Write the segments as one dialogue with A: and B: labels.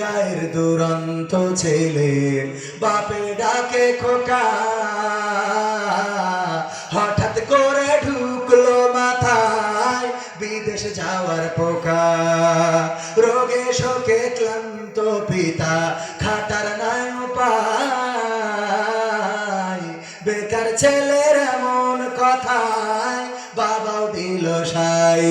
A: গায়ের দুরন্ত ছেলে বাপে ডাকে খোকা, হঠাৎ করে ঢুকলো মাথায় বিদেশ যাওয়ার পোকা। রোগে শোকে ক্লান্ত পিতা খাটার নাই উপায়, বেকার ছেলের এমন কথায় বাবাও দিল সাই।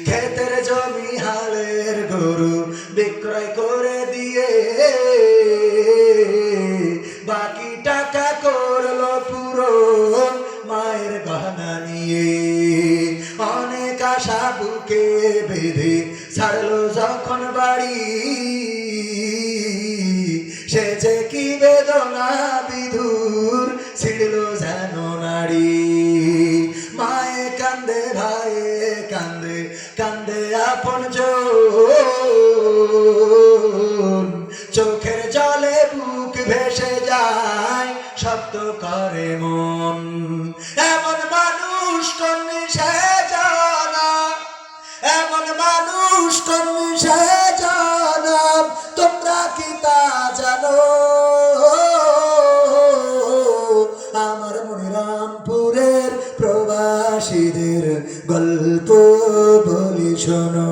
A: ক্ষেতের জমি হালের গরু বিক্রয় করে দিয়ে বাকি টাকা করলো পূরণ মায়ের গহনা নিয়ে। অনেক আশা বুকে বেঁধে ছাড়লো যখন বাড়ি, সে যে কি বেদনা বিধুর ছিড়ল যেন নারী। মায়ে কান্দে ভাইয়ে কান্দে কান্দে আপন চোখের জলে বুক ভেসে যায় শব্দ করে মন। এমন মানুষ কোন সে জানা, এমন মানুষ কোন সে জানা, তোমরা কি তা জানো? আমার মনিরামপুরের প্রবাসীদের গল্প বলি শোনো,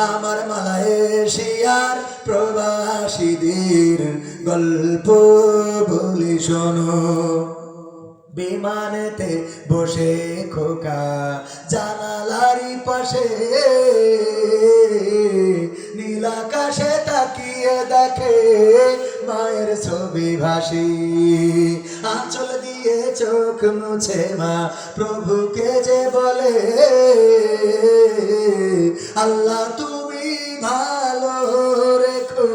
A: আমার মালয়েশিয়ার প্রবাসীদের গল্প বলি শোনো। বিমানেতে বসে খোকা জানালারি পাশে, নীল আকাশে তাকিয়ে দেখে মায়ের ছবি ভাসি। আঁচল দিয়ে চোখ মুছে মা প্রভুকে যে বলে, আল্লাহ তুমি ভালো রেখো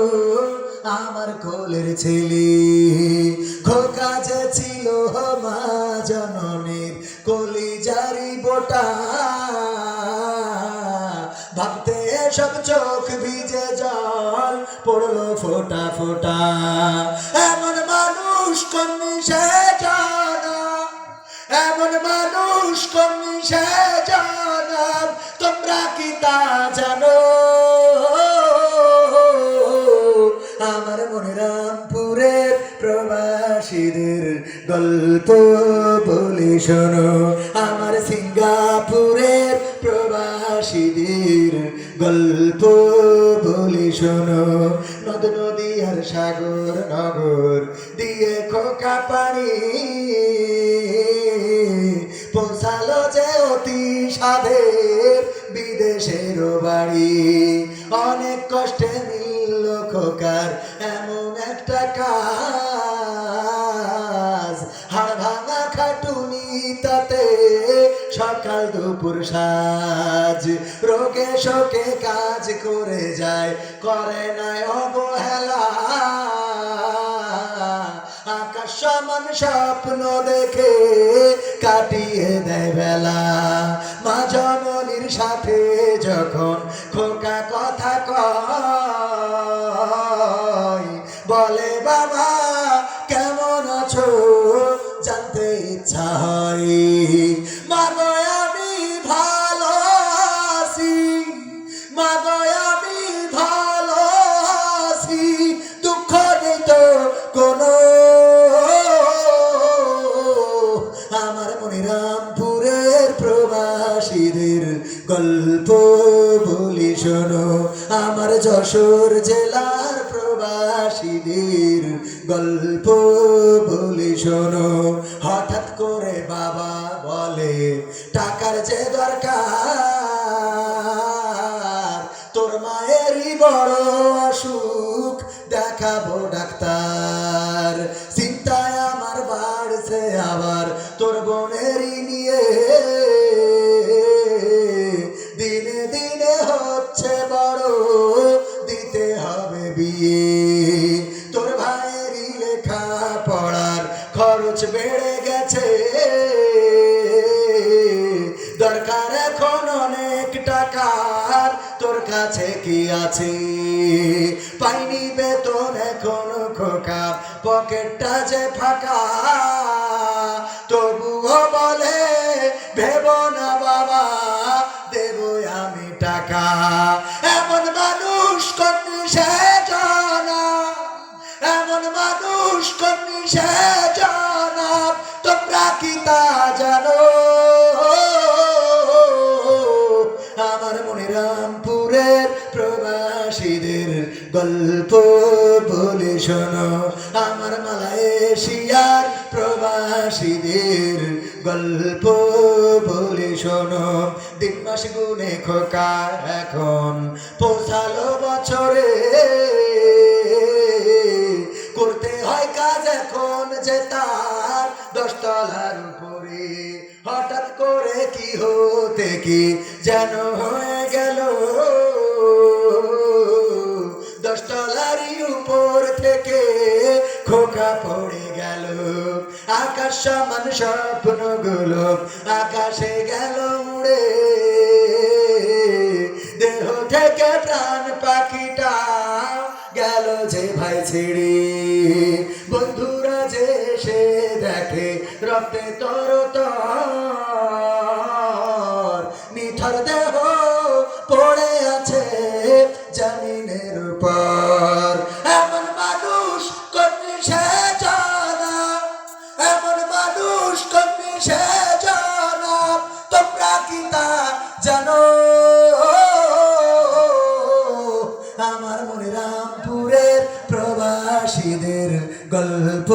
A: আমার কোলের ছেলে। খোকা যে ছিল মা জননীর কলিজারি বোটা, ভাবতে সব চোখ ভিজে জল পড়লো ফোটা ফোটা। এমন মানুষ কোন সে জানা, এমন মানুষ কোন সে জানা, তোমরা কি তা জানো? আমার মনিরামপুরের প্রবাসীদের গল্প বলি শোনো, আমার সিঙ্গাপুরের প্রবাসীদের গল্প বলি শোনো। নদ নদী আর সাগর নগর দিয়ে খোকা পানি পৌঁছালো যে অতি সাধের বিদেশের বাড়ি। অনেক কষ্টে মিলল খোকার এমন একটা কাজ, হাড় ভাঙা খাটুনি তাতে সকাল দুপুর সাজ। রোগে শোকে কাজ করে যায়, করে নাই অবহেলা, আকাশ সমান স্বপ্ন দেখে কাটিয়ে দেয় বেলা। মা জননীর সাথে যখন খোকা কথা কয়, বলে বাবা কেমন আছো জানতে ইচ্ছা হয়। মাগো আমি ভালো আছি, মাগো আমি ভালো আছি, দুঃখ নেই তো কোনো। আমার মনিরামপুরের প্রবাসীদের গল্প বলি শোনো, আমার যশোর জেলার প্রবাসীদের গল্প বলি শোনো। হঠাৎ করে বাবা বলে টাকার যে দরকার, তোর মায়েরই বড় অসুখ দেখাবো ডাক্তার। চিন্তায় আমার বাড়ছে আবার তোর বোনেরই নিয়ে, দিনে দিনে হচ্ছে বড় দিতে হবে বিয়ে। তোর ভাইয়েরই লেখা পড়ার খরচ বেড়ে গেছে, দরকার এখন অনেক টাকার, তোর কাছে কি আছে? পাইনি বেতন এখন খোকা, পকেটটা যে ফাঁকা, তবুও বলে ভেব না বাবা দেব আমি টাকা। এমন মানুষ কোন সে কর্মী সে জনাব তোমরা কি তা জানো আমার মনিরামপুরের প্রবাসীদের গল্প বলে শোনো আমার মালয়েশিয়ার প্রবাসীদের গল্প বলে শোনো দিন মাস গুনে খোকা এখন পৌঁছালো বছরে করতে হয় কাজ এখন যে তার 10 তলার উপরে হঠাৎ করে কি হতে কি যেন হয়ে গেল 10 তলারই উপর থেকে খোকা পড়ে গেল আকাশ সমান স্বপ্নগুলো আকাশে গেল উড়ে দেহ থেকে প্রাণ পাখিটা গেল যে ভাই ছেড়ে বন্ধুরা যে সে দেখে রক্তে তরতর নিথর দেহ পড়ে আছে জমিনের উপর এমন মানুষ কর্মী সে জানা এমন মানুষ কর্মী সে জানা তোমরা কি তা জানো আমার মনিরামপুরের প্রবাসীদের গল্প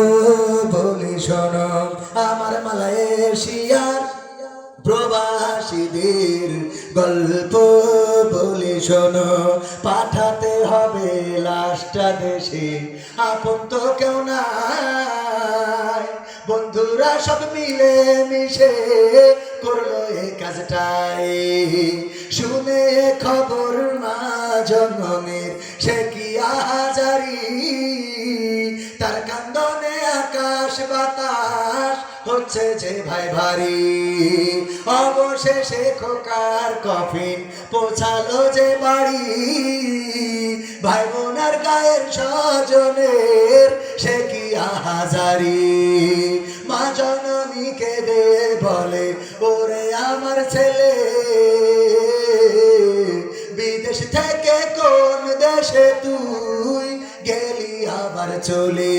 A: বলে শোনো আমার মালয়েশিয়ার প্রবাসীদের গল্প বলে শোনো পাঠাতে হবে লাশটা দেশে আপন তো কেউ নাই বন্ধুরা সব মিলে মিশে করলো এই কাজটাই শুনে খবর মা জনমের সে কি আহাজারি তার কান্দনে আকাশ বাতাস হচ্ছে যে ভাই ভারী অবশেষে খোকার কফিন পৌঁছালো যে বাড়ি ভাই বোনার গায়ের স্বজনের সে কি আহাজারি মা জননীকে দে বলে ওরে আমার ছেলে বিদেশ থেকে কোন দেশে তুই গেলি আবার চলে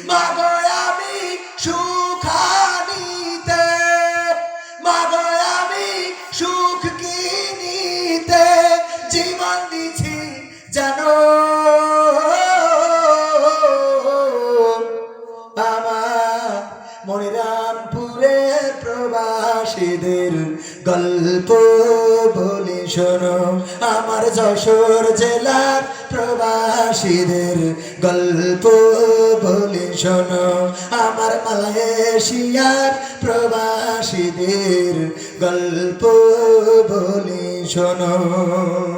A: মাগো আমি সুখানিতে মাগো আমি সুখ কিনিতে জীবন দিছি জানো আমার মনিরামপুরের প্রবাসীদের গল্প বলে শোনো আমার যশোর জেলার প্রবাসীদের গল্প বলে শোনো আমার মালয়েশিয়ার প্রবাসীদের গল্প বলে শোনো।